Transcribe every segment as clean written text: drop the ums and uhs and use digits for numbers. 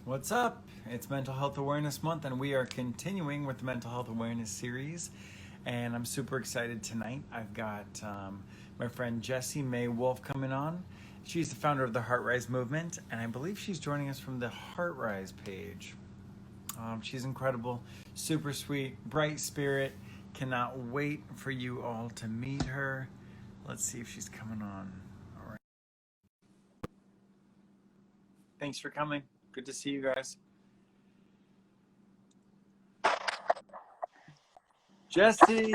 What's up? It's Mental Health Awareness Month, and we are continuing with the Mental Health Awareness series. And I'm super excited tonight. I've got my friend Jessie Mae Wolfe coming on. She's the founder of the HeartRise movement, and I believe she's joining us from the HeartRise page. She's incredible, super sweet, bright spirit. Cannot wait for you all to meet her. Let's see if she's coming on. All right. Thanks for coming. Good to see you guys. Jessie,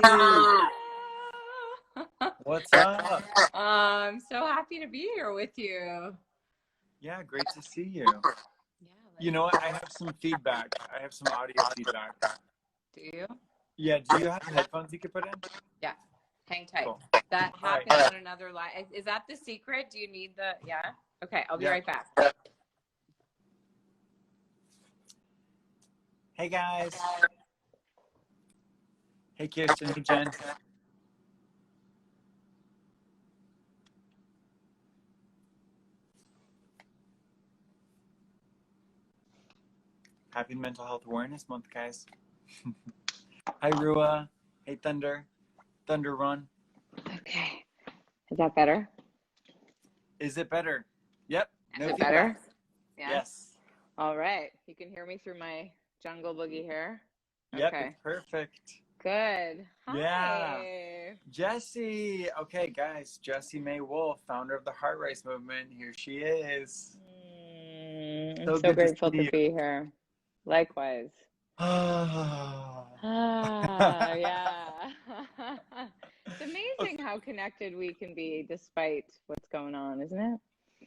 what's up? I'm so happy to be here with you. Yeah, great to see you. Yeah, You know what? I have some feedback. I have some audio feedback. do you? Yeah, do you have headphones you could put in? Yeah, hang tight. Cool. That All right. happened on another line. Is that the secret? Do you need the, yeah? Okay, I'll be Yeah. right back. Hey, guys. Hey, Kirsten. Hey, Jen. Happy Mental Health Awareness Month, guys. Hi, Rua. Hey, Thunder. Thunder Run. Okay, is that better? Is it better? Yep. Is it better? Yeah? Yes. All right, you can hear me through my jungle boogie hair? Yep, Okay, it's perfect. good. Hi. Yeah. Jessie. Okay, guys. Jessie Mae Wolfe, founder of the HeartRise movement. Here she is. I'm So so good to grateful see to you. be here. Likewise. Yeah. It's amazing how connected we can be despite what's going on, isn't it?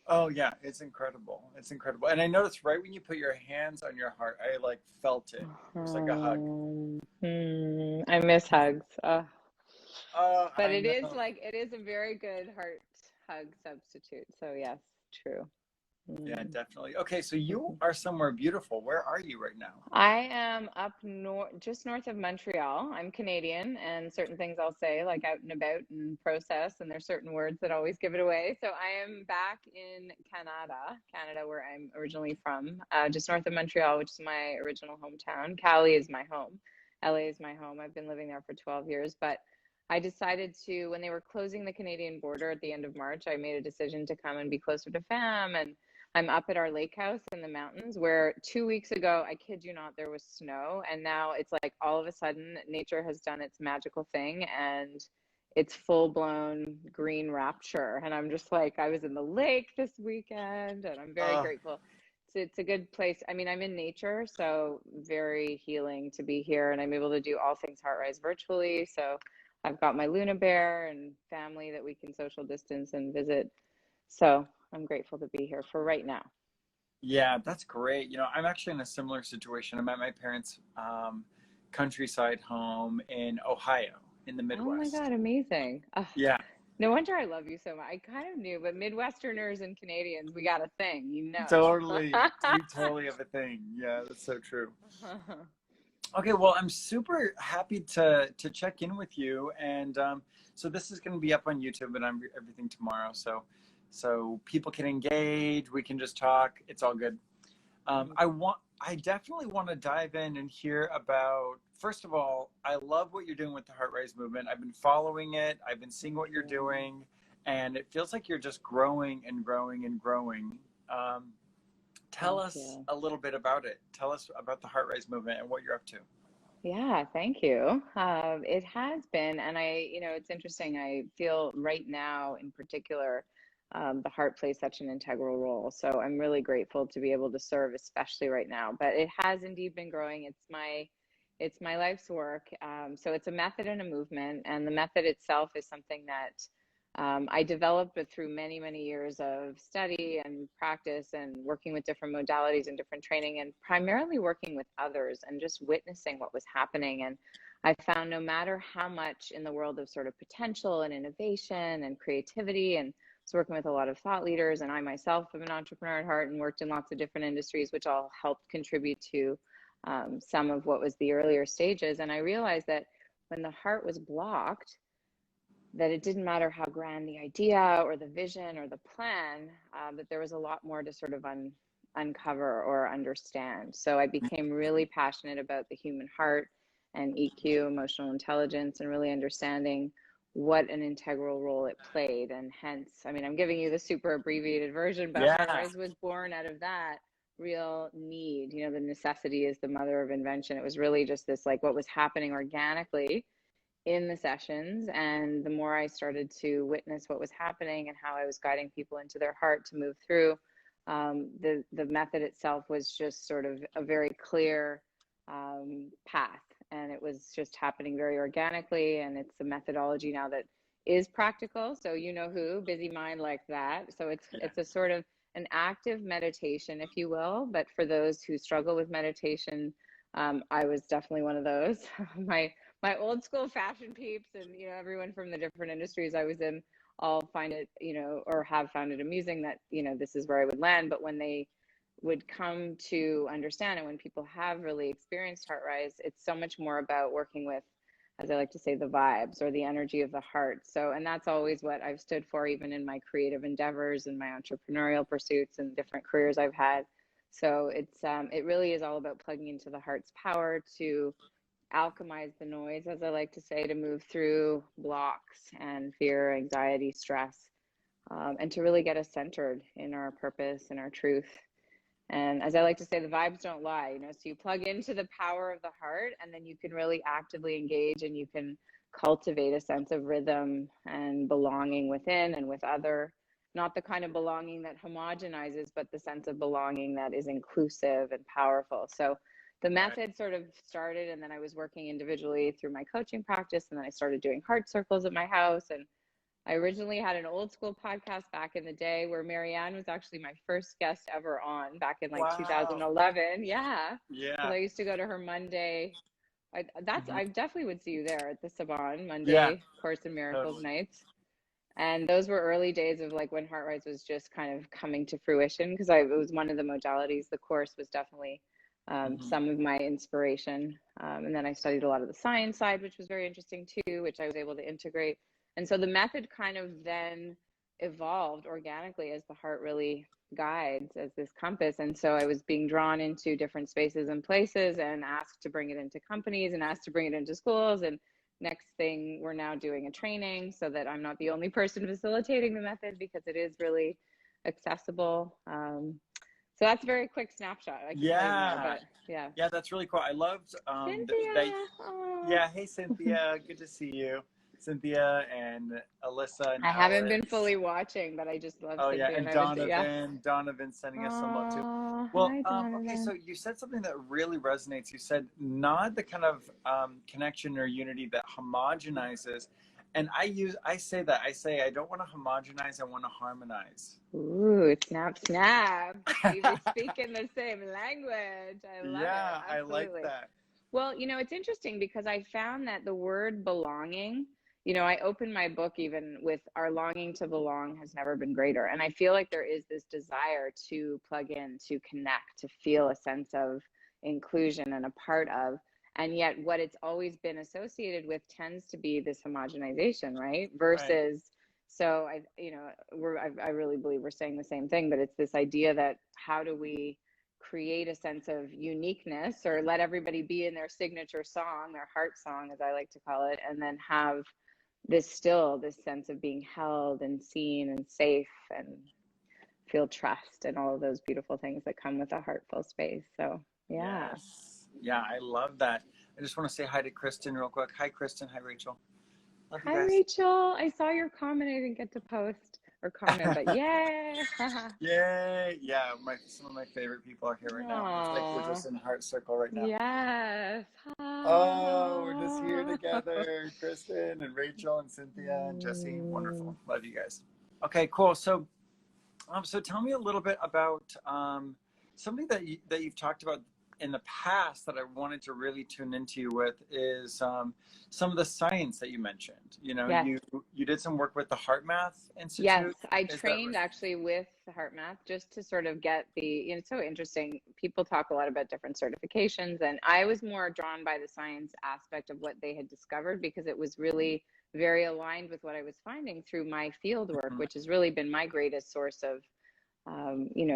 Oh yeah, it's incredible. It's incredible. And I noticed right when you put your hands on your heart, I like felt it. It was like a hug. I miss hugs. Oh, But I it is know. like, it is a very good heart hug substitute. So yes, true. Yeah, Mm. definitely. Okay, so you are somewhere beautiful. Where are you right now? I am up north, just north of Montreal. I'm Canadian, and certain things I'll say, like out and about and process, and there's certain words that always give it away. So I am back in Canada, where I'm originally from, just north of Montreal, which is my original hometown. Cali is my home. LA is my home. I've been living there for 12 years, but I decided to, when they were closing the Canadian border at the end of March, I made a decision to come and be closer to fam, and I'm up at our lake house in the mountains where 2 weeks ago, I kid you not, there was snow. And now it's like all of a sudden nature has done its magical thing and it's full blown green rapture. And I'm just like, I was in the lake this weekend and I'm very Uh, grateful. It's a good place. I mean, I'm in nature, so very healing to be here. And I'm able to do all things HeartRise virtually. So I've got my Luna Bear and family that we can social distance and visit. So I'm grateful to be here for right now. yeah, that's great. You know, I'm actually in a similar situation. I'm at my parents' countryside home in Ohio, in the Oh my Midwest. God, amazing. Yeah, No wonder I love you so much. I kind of knew, but Midwesterners and Canadians, we got a thing, you know. totally. We totally have a thing. Yeah, that's so true. Okay, well, I'm super happy to check in with you, and so this is going to be up on YouTube and everything tomorrow. So people can engage. We can just talk. It's all good. I definitely want to dive in and hear about. First of all, I love what you're doing with the HeartRise movement. I've been following it. I've been seeing what you're doing, and it feels like you're just growing and growing and growing. Um, Tell Thank us you. a little bit about it. Tell us about the HeartRise movement and what you're up to. Yeah, thank you. It has been, and it's interesting. I feel right now in particular, the heart plays such an integral role. So I'm really grateful to be able to serve, especially right now. But it has indeed been growing. It's my life's work. So it's a method and a movement, and the method itself is something that I developed but through many, many years of study and practice and working with different modalities and different training, and primarily working with others and just witnessing what was happening. And I found no matter how much in the world of sort of potential and innovation and creativity, and was working with a lot of thought leaders, and I myself am an entrepreneur at heart and worked in lots of different industries, which all helped contribute to some of what was the earlier stages. And I realized that when the heart was blocked, that it didn't matter how grand the idea or the vision or the plan, that there was a lot more to sort of uncover or understand. So I became really passionate about the human heart and EQ, emotional intelligence, and really understanding what an integral role it played. And hence, I mean, I'm giving you the super abbreviated version, but Yeah. HeartRise was born out of that real need. You know, the necessity is the mother of invention. It was really just this, like, what was happening organically in the sessions. And the more I started to witness what was happening and how I was guiding people into their heart to move through, the method itself was just sort of a very clear path. And it was just happening very organically. And it's a methodology now that is practical. So you know who, busy mind like that. So it's a sort of an active meditation, if you will. But for those who struggle with meditation, I was definitely one of those. My old school fashion peeps and, you know, everyone from the different industries I was in all find it, you know, or have found it amusing that, you know, this is where I would land. But when they would come to understand, and when people have really experienced HeartRise, it's so much more about working with, as I like to say, the vibes or the energy of the heart. So, and that's always what I've stood for, even in my creative endeavors and my entrepreneurial pursuits and different careers I've had. So it really is all about plugging into the heart's power to alchemize the noise, as I like to say, to move through blocks and fear, anxiety, stress, and to really get us centered in our purpose and our truth. And as I like to say, the vibes don't lie, you know, so you plug into the power of the heart, and then you can really actively engage, and you can cultivate a sense of rhythm and belonging within and with other, not the kind of belonging that homogenizes, but the sense of belonging that is inclusive and powerful. So the method sort of started, and then I was working individually through my coaching practice, and then I started doing heart circles at my house. And I originally had an old school podcast back in the day where Marianne was actually my first guest ever on back in like 2011. Yeah. Because I used to go to her Monday. I definitely would see you there at the Saban Monday Course in Miracles nights. And those were early days of like when HeartRise was just kind of coming to fruition, because it was one of the modalities. The course was definitely some of my inspiration. And then I studied a lot of the science side, which was very interesting too, which I was able to integrate. And so the method kind of then evolved organically as the heart really guides as this compass. And so I was being drawn into different spaces and places and asked to bring it into companies and asked to bring it into schools. And next thing, we're now doing a training so that I'm not the only person facilitating the method, because it is really accessible. So that's a very quick snapshot. I can tell you more, but yeah. Yeah, that's really cool. I loved Cynthia. Hey Cynthia, good to see you. Cynthia and Alyssa and I haven't Alice. been fully watching, but I just love Cynthia. And Donovan sending us some love too. Well, hi, okay, so you said something that really resonates. You said not the kind of connection or unity that homogenizes. And I say I don't want to homogenize, I want to harmonize. Ooh, snap, snap. We speak in the same language. I love it. Yeah, I like that. Well, you know, it's interesting because I found that the word belonging, you know, I opened my book even with our longing to belong has never been greater. And I feel like there is this desire to plug in, to connect, to feel a sense of inclusion and a part of. And yet what it's always been associated with tends to be this homogenization, right? Versus, so I really believe we're saying the same thing, but it's this idea that how do we create a sense of uniqueness, or let everybody be in their signature song, their heart song, as I like to call it, and then have this sense of being held and seen and safe and feel trust and all of those beautiful things that come with a heartful space. So yeah. Yes. Yeah, I love that. I just want to say hi to Kristen real quick. Hi, Kristen. Hi, Rachel. Love you guys. Hi, Rachel. I saw your comment. I didn't get to post or comment, but yay. Yay. Yeah, some of my favorite people are here right now. It's like we're just in heart circle right now. Yes. Oh, we're just here together. Kristen and Rachel and Cynthia and Jessie. Wonderful. Love you guys. Okay, cool. So tell me a little bit about something that you've talked about in the past that I wanted to really tune into you with is some of the science that you mentioned. You know, you did some work with the HeartMath Institute. Yes, I trained actually with HeartMath just to sort of get it's so interesting. People talk a lot about different certifications, and I was more drawn by the science aspect of what they had discovered, because it was really very aligned with what I was finding through my field work, which has really been my greatest source of,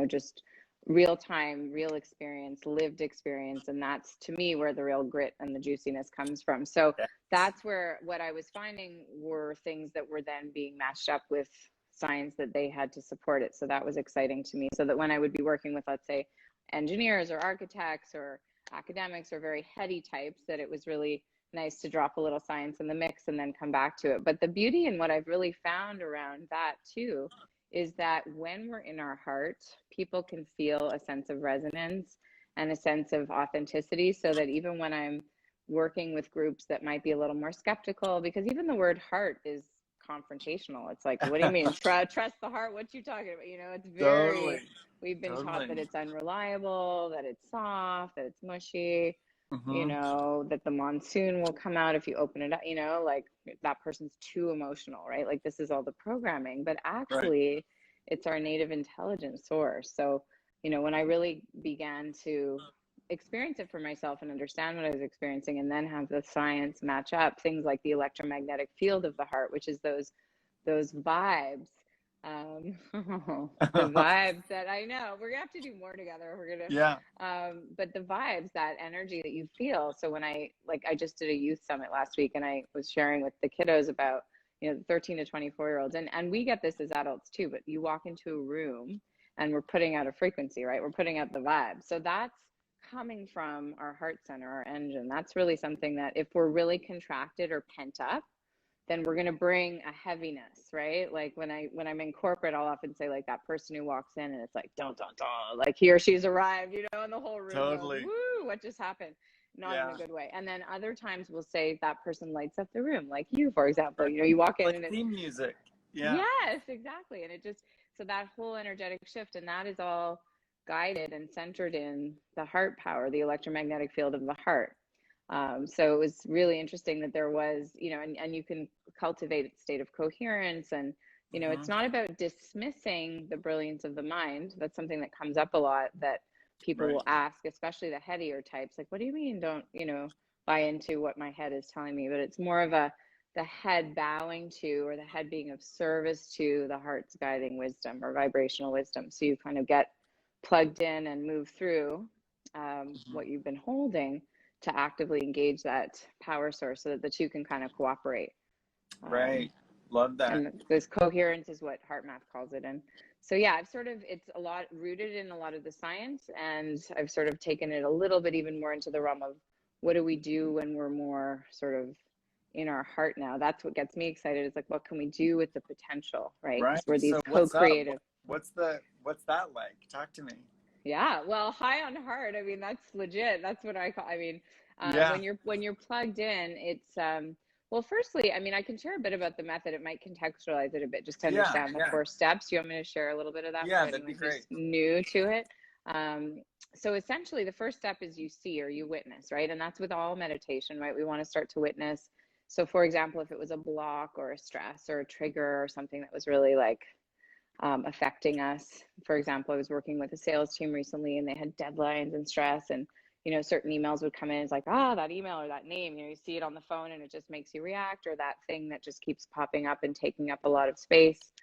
just real time, real experience, lived experience. And that's to me where the real grit and the juiciness comes from. So Yes. that's where what I was finding were things that were then being matched up with science that they had to support it. So that was exciting to me. So that when I would be working with, let's say, engineers or architects or academics or very heady types, that it was really nice to drop a little science in the mix and then come back to it. But the beauty and what I've really found around that too is that when we're in our heart, people can feel a sense of resonance and a sense of authenticity. So that even when I'm working with groups that might be a little more skeptical, because even the word heart is confrontational. It's like, what do you mean? Trust the heart? What you talking about? You know, it's very, Totally. we've been taught that Totally. it's unreliable, that it's soft, that it's mushy, you Mm-hmm. know, that the monsoon will come out if you open it up, you know, like that person's too emotional, right? Like this is all the programming, but Right. actually it's our native intelligence source. So, you know, when I really began to experience it for myself and understand what I was experiencing and then have the science match up things like the electromagnetic field of the heart, which is those vibes, the vibes that I know we're gonna have to do more together. We're gonna Yeah. but the vibes, that energy that you feel. So when I just did a youth summit last week and I was sharing with the kiddos about, you know, the 13 to 24-year-olds, and we get this as adults too, but you walk into a room and we're putting out a frequency, right? We're putting out the vibe. So that's coming from our heart center, our engine. That's really something that if we're really contracted or pent up, then we're going to bring a heaviness, right? Like when I'm in corporate, I'll often say like that person who walks in and it's like don't, like he or she's arrived, you know, and the whole room goes, Totally. woo, what just happened? Not in a Yeah. good way. And then other times we'll say that person lights up the room, like you, for example. Right. You know, you walk in Like and it's, theme music. Yeah. yes, exactly. And it just, so that whole energetic shift, and that is all guided and centered in the heart power, the electromagnetic field of the heart. So it was really interesting that there was, you know, and you can cultivate a state of coherence. And, you know, Mm-hmm. it's not about dismissing the brilliance of the mind. That's something that comes up a lot that people Right. will ask, especially the headier types, like, what do you mean don't, you know, buy into what my head is telling me? But it's more of the head bowing to, or the head being of service to the heart's guiding wisdom or vibrational wisdom. So you kind of get plugged in and move through Mm-hmm. what you've been holding to actively engage that power source so that the two can kind of cooperate. Um, Right. Love that. and this coherence is what HeartMath calls it. And so, yeah, I've sort of, it's a lot rooted in a lot of the science, and I've sort of taken it a little bit even more into the realm of what do we do when we're more sort of in our heart now. That's what gets me excited. It's like, what can we do with the potential, right? Right. Because we're these So what's up? co-creative. What's that like? Talk to me. Yeah, well, high on heart. I mean, that's legit. That's what I call. I mean, Yeah. when you're plugged in, it's well, firstly, I mean, I can share a bit about the method. It might contextualize it a bit just to Yeah. understand the Yeah. 4 steps. Do you want me to share a little bit of that for Yeah. That'd be anyone who's great. new to it? Um, so essentially, the first step is you see or you witness, right? And that's with all meditation, right? We want to start to witness. So, for example, if it was a block or a stress or a trigger or something that was really like affecting us. For example, I was working with a sales team recently and they had deadlines and stress, and you know, certain emails would come in. It's like, that email or that name, you know, you see it on the phone and it just makes you react, or that thing that just keeps popping up and taking up a lot of space.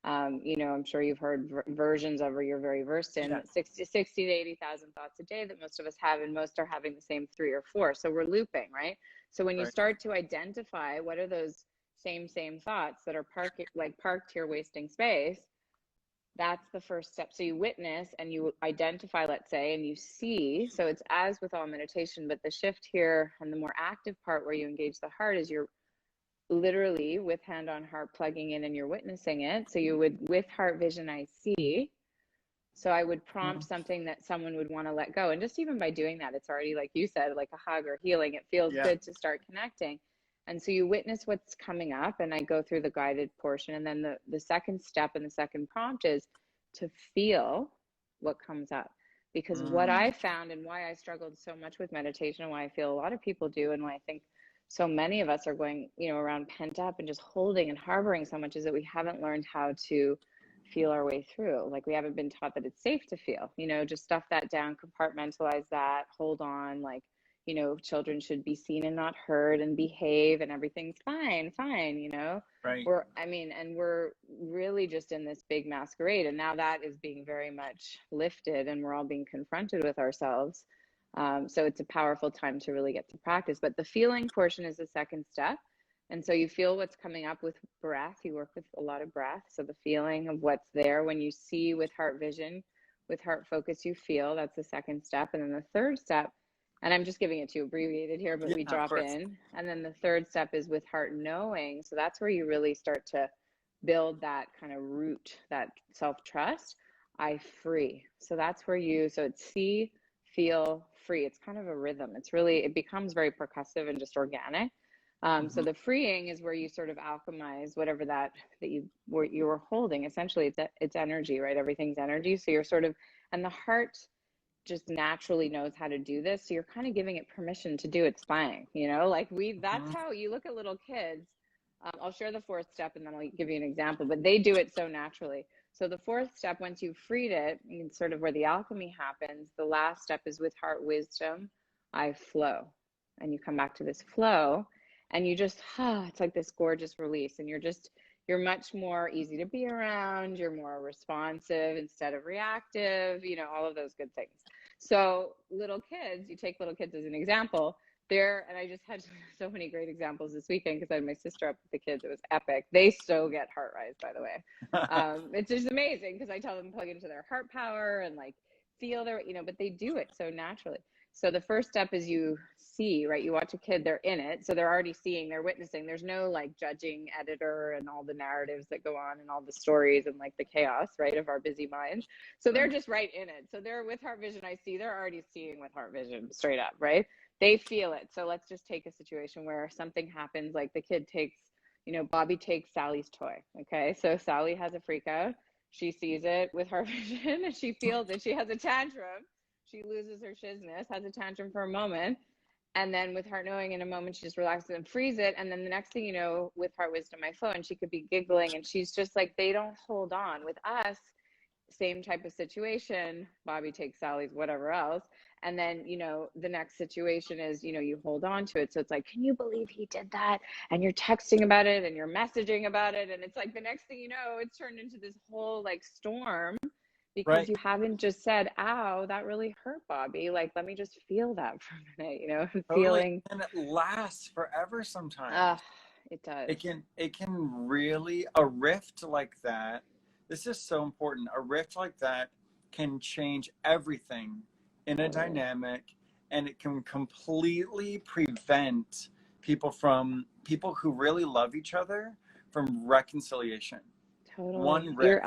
You know, I'm sure you've heard versions of, or you're very versed in, Yeah. 60 to 80,000 thoughts a day that most of us have, and most are having the same 3 or 4. So we're looping, right? So when you Right. start to identify what are those same thoughts that are parked here wasting space, that's the first step. So you witness and you identify, let's say, and you see. So it's as with all meditation, but the shift here and the more active part where you engage the heart is you're literally with hand on heart plugging in and you're witnessing it. So you would, with heart vision, I see. So I would prompt Mhm. something that someone would want to let go. And just even by doing that, it's already, like you said, like a hug or healing. It feels Yeah. good to start connecting. And so you witness what's coming up, and I go through the guided portion. And then the second step and the second prompt is to feel what comes up. Because what Mm. I found and why I struggled so much with meditation, and why I feel a lot of people do, and why I think so many of us are going, you know, around pent up and just holding and harboring so much, is that we haven't learned how to feel our way through. Like we haven't been taught that it's safe to feel, you know, just stuff that down, compartmentalize that, hold on, like, you know, children should be seen and not heard and behave and everything's fine, you know. Right. And we're really just in this big masquerade, and now that is being very much lifted and we're all being confronted with ourselves. So it's a powerful time to really get to practice. But the feeling portion is the second step. And so you feel what's coming up with breath. You work with a lot of breath. So the feeling of what's there when you see with heart vision, with heart focus, you feel. That's the second step. And then the third step, and I'm just giving it to you abbreviated here, but Yeah, we of drop course. in. And then the third step is with heart knowing. So that's where you really start to build that kind of root, that self-trust. I free. So that's where so it's see, feel, free. It's kind of a rhythm. It becomes very percussive and just organic. So the freeing is where you sort of alchemize whatever that you were holding. Essentially, it's energy, right? Everything's energy. So you're sort of, and the heart just naturally knows how to do this. So you're kind of giving it permission to do its thing, you know, like that's how you look at little kids. I'll share the fourth step and then I'll give you an example, but they do it so naturally. So the fourth step, once you've freed it, and sort of where the alchemy happens, the last step is with heart wisdom, I flow. And you come back to this flow and you just, it's like this gorgeous release. And you're much more easy to be around. You're more responsive instead of reactive, you know, all of those good things. So little kids, you take little kids as an example, and I just had so many great examples this weekend because I had my sister up with the kids. It was epic. They so get heart rise, by the way. It's just amazing because I tell them to plug into their heart power and like feel their, you know, but they do it so naturally. So the first step is you see, right? You watch a kid, they're in it. So they're already seeing, they're witnessing. There's no like judging editor and all the narratives that go on and all the stories and like the chaos, right, of our busy minds. So they're just right in it. So they're with heart vision. I see, they're already seeing with heart vision straight up, right? They feel it. So let's just take a situation where something happens, like the kid takes, you know, Bobby takes Sally's toy. Okay. So Sally has a freak out. She sees it with heart vision and she feels it. She has a tantrum. She loses her shizness, has a tantrum for a moment. And then with heart knowing, in a moment, she just relaxes and frees it. And then the next thing you know, with heart wisdom, I flow, and she could be giggling. And she's just like, they don't hold on. With us, same type of situation. Bobby takes Sally's, whatever else. And then, you know, the next situation is, you know, you hold on to it. So it's like, can you believe he did that? And you're texting about it and you're messaging about it. And it's like the next thing you know, it's turned into this whole like storm because you haven't just said, ow, that really hurt, Bobby. Like, let me just feel that for a minute, you know, Totally. feeling. And it lasts forever sometimes. It does. It can really, a rift like that, this is so important. A rift like that can change everything in a dynamic, and it can completely prevent people who really love each other from reconciliation. Totally. One rift.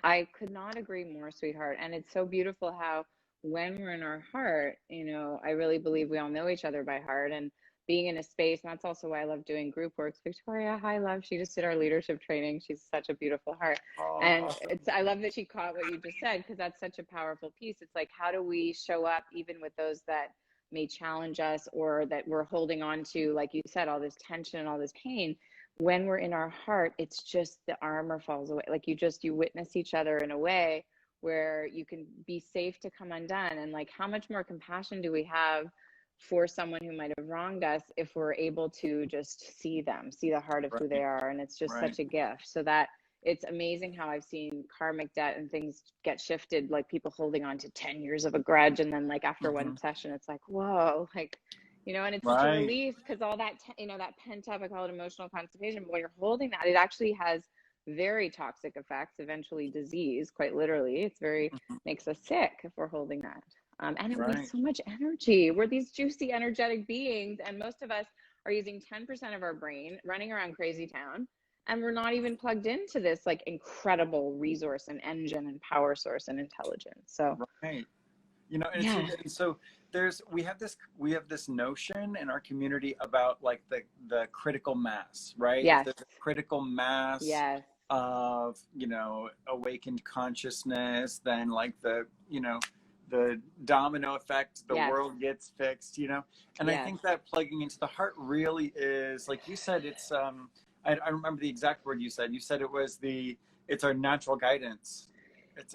I could not agree more, sweetheart. And it's so beautiful how when we're in our heart, you know, I really believe we all know each other by heart, and being in a space. And that's also why I love doing group works. Victoria, hi, love. She just did our leadership training. She's such a beautiful heart. And Awesome. I love that she caught what you just said, because that's such a powerful piece. It's like, how do we show up even with those that may challenge us or that we're holding on to, like you said, all this tension and all this pain? When we're in our heart, it's just the armor falls away. Like you witness each other in a way where you can be safe to come undone. And like, how much more compassion do we have for someone who might have wronged us if we're able to just see them, see the heart of who they are? And it's just such a gift. So that it's amazing how I've seen karmic debt and things get shifted, like people holding on to 10 years of a grudge. And then like after one session, it's like, whoa, like, you know, and it's such a relief because all that, you know, that pent up, I call it emotional constipation. But when you're holding that, it actually has very toxic effects, eventually disease, quite literally. It's makes us sick if we're holding that. And it wastes so much energy. We're these juicy, energetic beings. And most of us are using 10% of our brain running around crazy town. And we're not even plugged into this like incredible resource and engine and power source and intelligence. So, you know, and so we have this notion in our community about like the critical mass, right? Yes. If there's a critical mass of, you know, awakened consciousness, then like the domino effect, the world gets fixed, you know? And I think that plugging into the heart really is, like you said, it's, I remember the exact word you said. You said it's our natural guidance. It's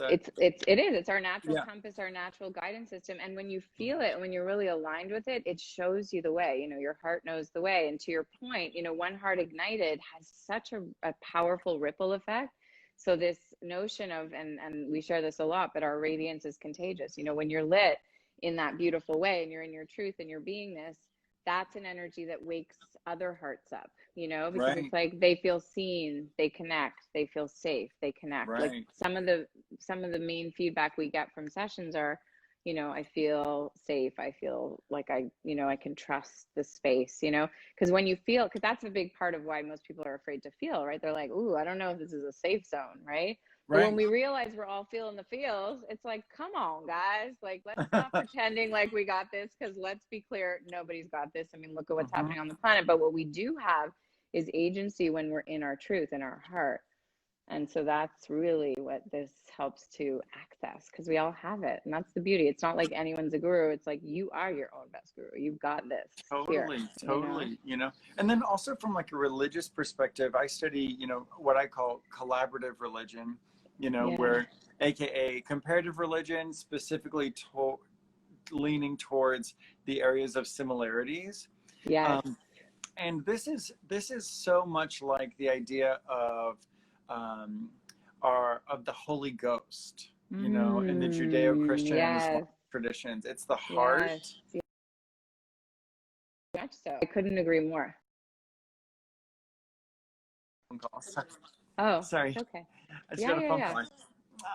our natural Yeah, compass, our natural guidance system. And when you feel it, when you're really aligned with it, it shows you the way. Your heart knows the way. And to your point, one heart ignited has such a powerful ripple effect. So this notion of, and we share this a lot, but our radiance is contagious. When you're lit in that beautiful way and you're in your truth and your beingness, that's an energy that wakes other hearts up, because it's right, like they feel seen, they connect, they feel safe, they connect. Like right. some of the main feedback we get from sessions are, I feel safe, I feel like I can trust the space, because when you feel, because that's a big part of why most people are afraid to feel, right? They're like, ooh, I don't know if this is a safe zone, right? But when Right. we realize we're all feeling the feels, it's like, come on, guys. Like, let's stop pretending like we got this, because let's be clear, nobody's got this. I mean, look at what's Hmm. happening on the planet. But what we do have is agency when we're in our truth, in our heart. And so that's really what this helps to access, because we all have it. And that's the beauty. It's not like anyone's a guru. It's like you are your own best guru. You've got this here, Totally, you know? totally, And then also from like a religious perspective, I study, what I call collaborative religion, Yeah. where AKA comparative religion, specifically leaning towards the areas of similarities. Yes. Um, and this is so much like the idea of um, of the Holy Ghost, in the Judeo-Christian and Islamic Yes. traditions. It's the heart. Yes. Much so. I couldn't agree more. Oh, Sorry, it's okay. I just Yeah, got a yeah, phone yeah.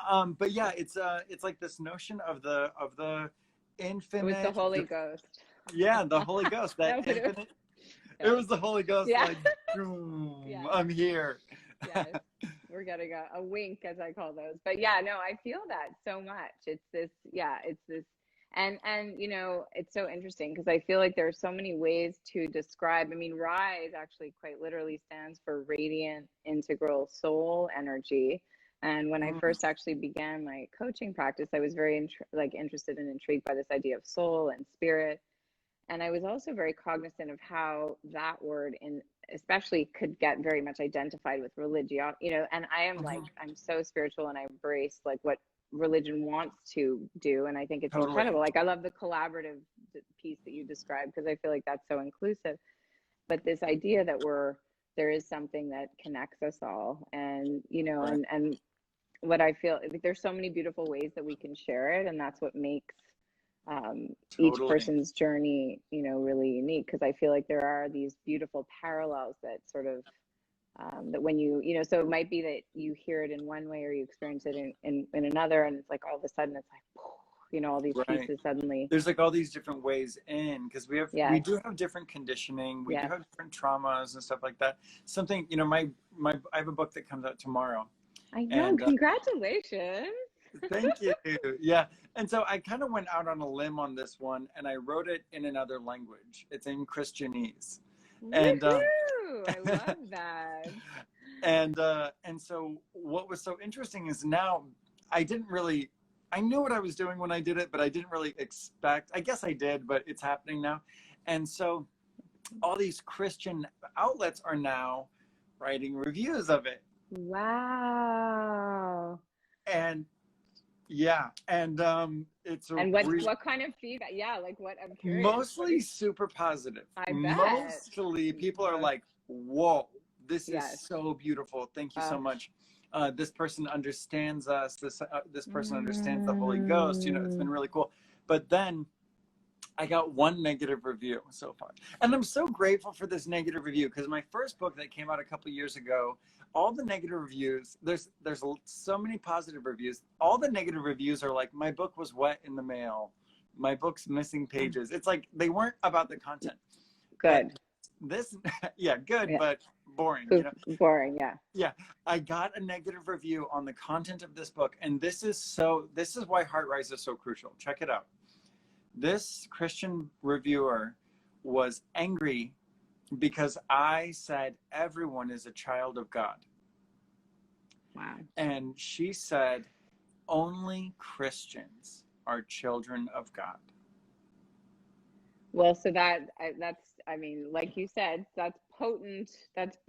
call. But yeah, it's like this notion of the It was the infinite. Holy Ghost. Yeah, the Holy Ghost, that No, but infinite. It yeah. was the Holy Ghost, Yeah. like, boom, Yes. I'm here. Yes. We're getting a wink, as I call those. But yeah, no, I feel that so much. It's this, yeah, it's this, and it's so interesting because I feel like there are so many ways to describe. I mean, rise actually quite literally stands for radiant integral soul energy. And when I Mm, first actually began my coaching practice, I was very interested and intrigued by this idea of soul and spirit. And I was also very cognizant of how that word in especially could get very much identified with religion, and I am like, mhm, I'm so spiritual and I embrace like what religion wants to do. And I think it's totally, incredible. Like, I love the collaborative piece that you described, because I feel like that's so inclusive. But this idea that there is something that connects us all, and, right, and what I feel, like, there's so many beautiful ways that we can share it. And that's what makes each totally, person's journey, really unique. Because I feel like there are these beautiful parallels that sort of that when so it might be that you hear it in one way or you experience it in another, and it's like all of a sudden it's like, all these right. pieces suddenly. There's like all these different ways in, because we Yes, do have different conditioning, we do yes. have different traumas and stuff like that. Something, my I have a book that comes out tomorrow, I know. and Congratulations. thank you. Yeah. And so I kind of went out on a limb on this one, and I wrote it in another language. It's in Christianese. And Woohoo! I love that. and so what was so interesting is now I didn't really I knew what I was doing when I did it, but I didn't really expect. I guess I did, but it's happening now. And so all these Christian outlets are now writing reviews of it. Wow. And yeah, and it's a And what kind of feedback? Yeah, like what, I'm curious. What mostly is, super positive. I bet. Mostly people are Most, like, whoa, this is yes. so beautiful. Thank you Uh, so much. This person understands us. This person understands the Holy Ghost. It's been mm, really cool. But then I got one negative review so far. And I'm so grateful for this negative review, because my first book that came out a couple years ago, all the negative reviews, there's so many positive reviews. All the negative reviews are like, my book was wet in the mail. My book's missing pages. It's like they weren't about the content. But good. this, yeah, good, Yeah. but boring, Boring. Yeah. Yeah, I got a negative review on the content of this book, and this is why Heart Rise is so crucial. Check it out. This Christian reviewer was angry because I said everyone is a child of God. Wow. And she said only Christians are children of God. Well, so that's, I mean, like you said, that's potent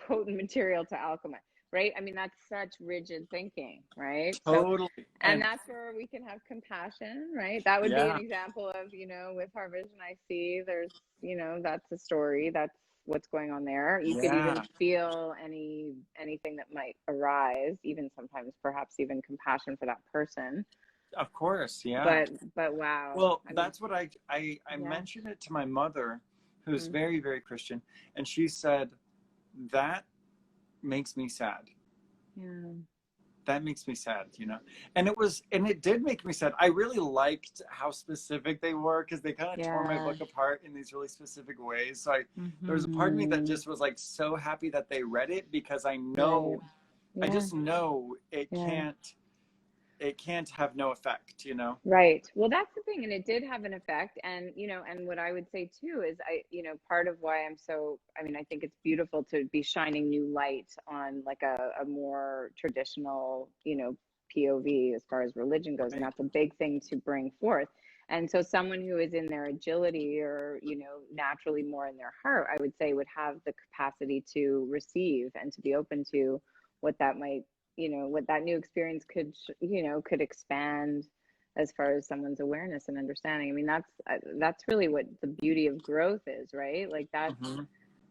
material to alchemize. right? I mean, that's such rigid thinking, right? So, Totally. and that's where we can have compassion, right? That would be an Yeah, example of, with Heart Vision, I see there's, that's a story. That's what's going on there. You could even yeah, feel anything that might arise, even sometimes perhaps even compassion for that person. of course. Yeah. But wow. Well, I mean, that's what I yeah. mentioned it to my mother, who's Mm, very, very Christian, and she said, that makes me sad. yeah. That makes me sad, and it did make me sad. I really liked how specific they were, because they kind of tore my Yeah. book apart in these really specific ways. So there was a part of me that Mm-hmm. just was like so happy that they read it, because Right. I Yeah. just know Yeah. it can't have no effect. Right. Well, that's the thing. And it did have an effect. And, and what I would say too is part of why I mean, I think it's beautiful to be shining new light on like a more traditional, POV as far as religion goes. And Right. that's a big thing to bring forth. And so someone who is in their agility or, naturally more in their heart, I would say would have the capacity to receive and to be open to what that might what that new experience could expand as far as someone's awareness and understanding. I mean, that's really what the beauty of growth is, right? Like that's Hmm.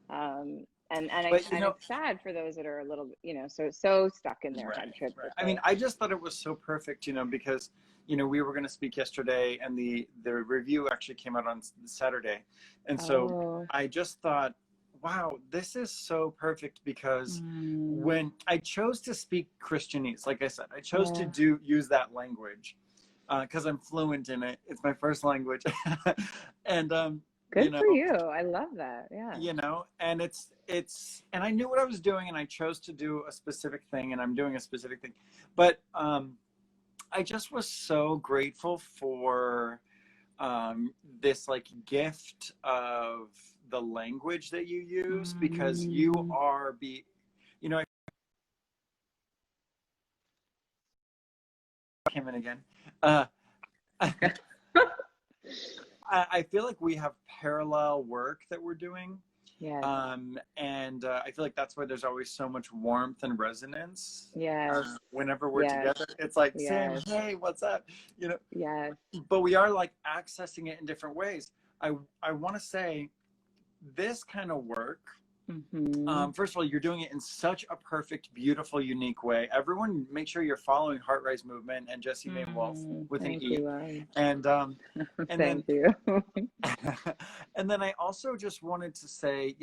But and it's sad for those that are a little so stuck in their right, head trip right. with I mean, the I just thought it was so perfect, because we were going to speak yesterday, and the review actually came out on Saturday, and so oh I just thought, wow, this is so perfect, because mm, when I chose to speak Christianese, like I said, I chose to yeah, use that language, because I'm fluent in it. It's my first language, and good you know, for you. I love that. Yeah. and and I knew what I was doing, and I chose to do a specific thing, and I'm doing a specific thing, but I just was so grateful for this like gift of the language that you use, because you Mm. are I came in again. uh I feel like we have parallel work that we're doing. Yes. And I feel like that's why there's always so much warmth and resonance Yes. whenever we're Yes. together. It's like, Sam, Yes. hey, what's up? You know, Yes. but we are like accessing it in different ways. I want to say this kind of work. Mm-hmm. First of all, you're doing it in such a perfect, beautiful, unique way. Everyone, make sure you're following Heart Rise Movement and Jessie Mae Wolfe with an Thank E, you. and and then Thank you. and then I also just wanted to say,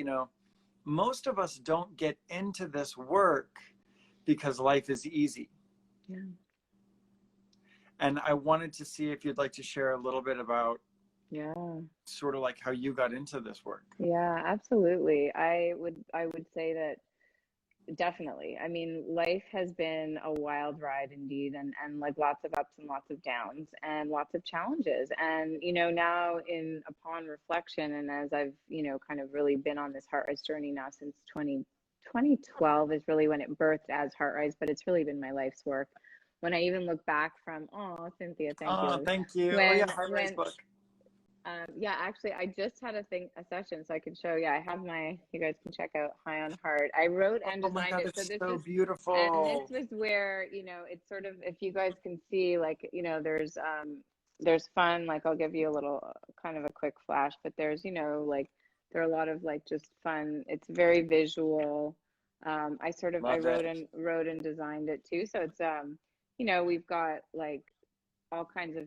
most of us don't get into this work because life is easy. Yeah. And I wanted to see if you'd like to share a little bit about Yeah. sort of like how you got into this work. Yeah, absolutely. I would say that definitely. I mean, life has been a wild ride indeed, and like lots of ups and lots of downs and lots of challenges. And now in upon reflection, and as I've, kind of really been on this Heartrise journey now since 2012 is really when it birthed as Heartrise, but it's really been my life's work. When I even look back from, oh, Cynthia, thank Oh, you. thank you. Oh yeah, When Heart Rise when book. yeah, actually, I just had a session, so I can show. Yeah, I have you guys can check out High on Heart. I wrote and Oh my designed God, it. So it's so beautiful. this was where, it's sort of, if you guys can see, like, there's fun, like I'll give you a little kind of a quick flash, but there's, like, there are a lot of like just fun. It's very visual. I Love it. wrote and designed it too. So it's, we've got like all kinds of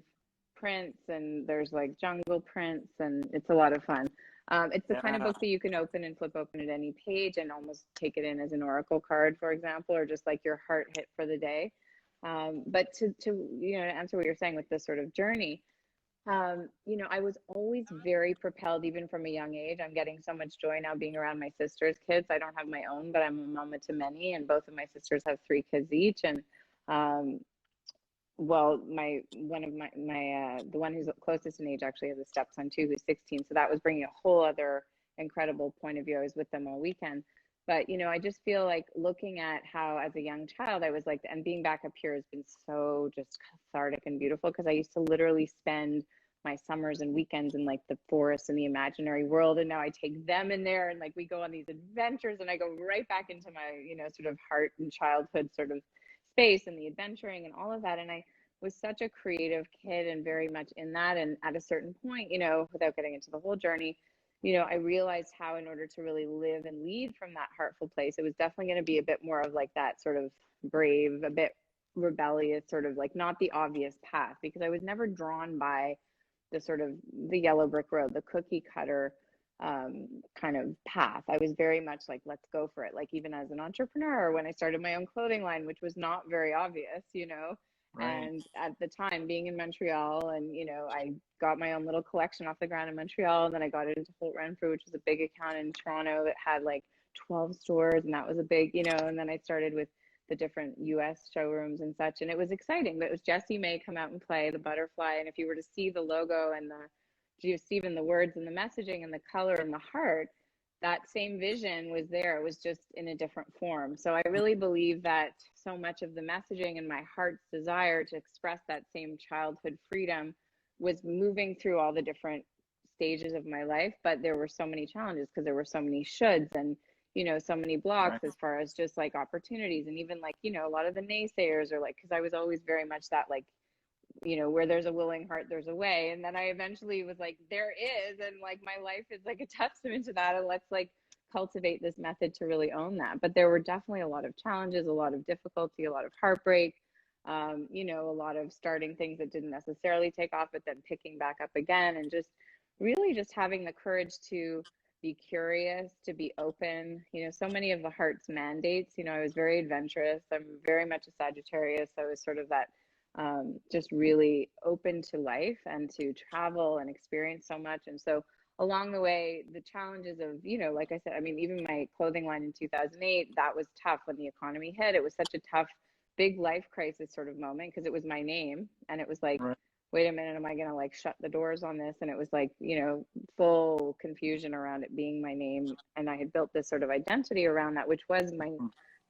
prints and there's like jungle prints and it's a lot of fun. It's the kind of Yeah. book that you can open and flip open at any page and almost take it in as an oracle card, for example, or just like your heart hit for the day. But to answer what you're saying with this sort of journey, I was always very propelled, even from a young age. I'm getting so much joy now being around my sister's kids. I don't have my own, but I'm a mama to many, and both of my sisters have 3 kids each. And um, well, my one of my the one who's closest in age actually has a stepson too, who's 16. So that was bringing a whole other incredible point of view. I was with them all weekend. But I just feel like looking at how as a young child I was like, and being back up here has been so just cathartic and beautiful because I used to literally spend my summers and weekends in like the forest and the imaginary world. And now I take them in there and like we go on these adventures and I go right back into my, you know, sort of heart and childhood sort of space and the adventuring and all of that. And I was such a creative kid and very much in that. And at a certain point, you know, without getting into the whole journey, you know, I realized how in order to really live and lead from that heartful place, it was definitely going to be a bit more of like that sort of brave, a bit rebellious, sort of like not the obvious path, because I was never drawn by the sort of the yellow brick road, the cookie cutter kind of path. I was very much like, let's go for it. Like even as an entrepreneur, when I started my own clothing line, which was not very obvious, you know, Right. and at the time being in Montreal and, you know, I got my own little collection off the ground in Montreal. And then I got it into Holt Renfrew, which was a big account in Toronto that had like 12 stores. And that was a big, you know, and then I started with the different US showrooms and such. And it was exciting, but it was Jessie Mae come out and play the butterfly. And if you were to see the logo and even the words and the messaging and the color and the heart, that same vision was there. It was just in a different form. So I really believe that so much of the messaging and my heart's desire to express that same childhood freedom was moving through all the different stages of my life. But there were so many challenges because there were so many shoulds and, you know, so many blocks as far as just like opportunities. And even like, you know, a lot of the naysayers are like, because I was always very much that like, you know, where there's a willing heart, there's a way. And then I eventually was like, there is. And like, my life is like a testament to that. And let's like cultivate this method to really own that. But there were definitely a lot of challenges, a lot of difficulty, a lot of heartbreak, you know, a lot of starting things that didn't necessarily take off, but then picking back up again. And just really just having the courage to be curious, to be open. You know, so many of the heart's mandates, you know, I was very adventurous. I'm very much a Sagittarius. I was sort of that just really open to life and to travel and experience so much. And so along the way, the challenges of, you know, like I said, I mean, even my clothing line in 2008, that was tough when the economy hit. It was such a tough, big life crisis sort of moment because it was my name. And it was like, Right. wait a minute, am I going to like shut the doors on this? And it was like, you know, full confusion around it being my name. And I had built this sort of identity around that, which was my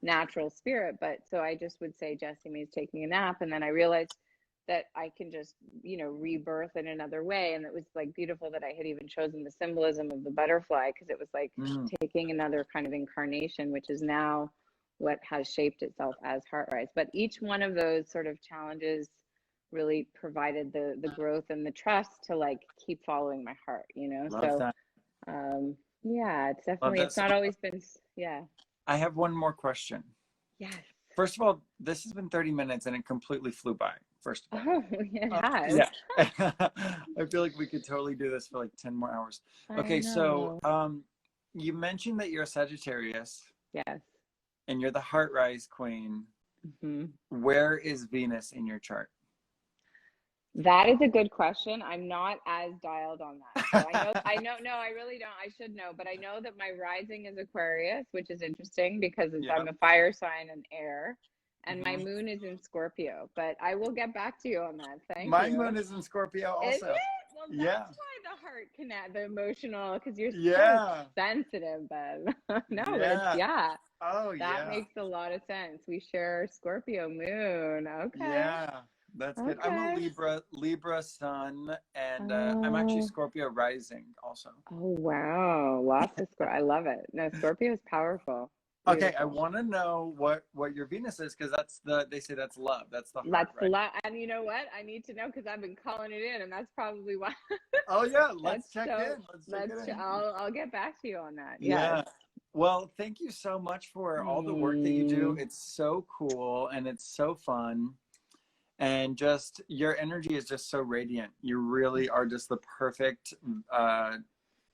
natural spirit. But so I just would say Jessie Mae's taking a nap. And then I realized that I can just, you know, rebirth in another way. And it was like beautiful that I had even chosen the symbolism of the butterfly, because it was like taking another kind of incarnation, which is now what has shaped itself as Heartrise. But each one of those sort of challenges really provided the growth and the trust to like keep following my heart, you know. Love So that. yeah, it's Love definitely, that it's so not much. always been, yeah. I have one more question. Yes. First of all, this has been 30 minutes and it completely flew by, first of all. Oh, it has. Yeah. I feel like we could totally do this for like 10 more hours. I Okay, so know. you mentioned that you're a Sagittarius Yes. and you're the Heartrise queen. Hmm. Where is Venus in your chart? That is a good question. I'm not as dialed on that. So no, I really don't. I should know, but I know that my rising is Aquarius, which is interesting because Yeah. I'm a fire sign and air, and my Mhm. moon is in Scorpio. But I will get back to you on that. Thank My you. moon is in Scorpio Is also. it? Well, Yeah. that's why the heart connect, the emotional, because you're so Yeah. sensitive, Ben. No, but it's, Yeah. yeah, Oh, that yeah. makes a lot of sense. We share Scorpio moon. Okay. Yeah. That's good. I'm a Okay. Libra sun, and I'm actually Oh, Scorpio rising also. oh wow. Lots of Scorpio. I love it. No, Scorpio is powerful. Okay, I Beautiful. want to know what your Venus is, because they say that's love. That's the heart, That's the right? lot. And you know what? I need to know because I've been calling it in, and that's probably why. Oh yeah, That's let's check so. in. Let's check it in. I'll get back to you on that. Yes. Yeah. Well, thank you so much for all the work that you do. Mm, It's so cool and it's so fun. And just your energy is just so radiant. You really are just the perfect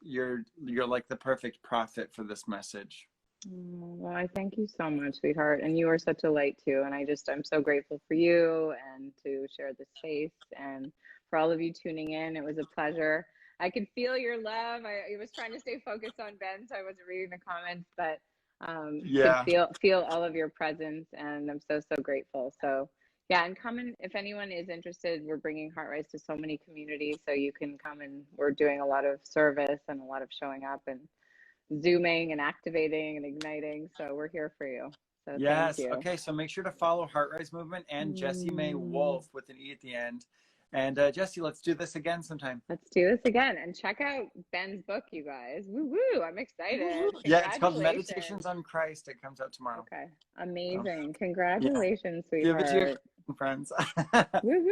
you're like the perfect prophet for this message. well, I thank you so much, sweetheart. And you are such a light too. And I'm so grateful for you and to share this space and for all of you tuning in. It was a pleasure. I could feel your love. I was trying to stay focused on Ben, so I wasn't reading the comments, but could Yeah. feel all of your presence, and I'm so grateful. So yeah, and come in if anyone is interested. We're bringing Heartrise to so many communities, so you can come, and we're doing a lot of service and a lot of showing up and zooming and activating and igniting. So we're here for you. So thank Yes. you. Okay, so make sure to follow Heart Rise Movement and Jessie Mae Mm, Wolfe with an E at the end. And Jessie, let's do this again sometime. Let's do this again and check out Ben's book, you guys. Woo woo! I'm excited. Yeah, it's called Congratulations. Meditations on Christ. It comes out tomorrow. Okay, So, amazing. yeah. Congratulations, Give it to your sweetheart. friends. Woo woo!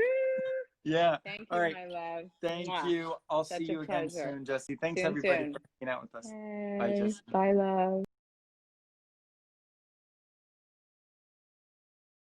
Yeah. Thank you, All right. my love. Thank Mwah. you. I'll Such see a you again pleasure. soon, Jessie. Thanks Soon, everybody soon. for hanging out with us. Bye, Bye. Jessie. Bye, love.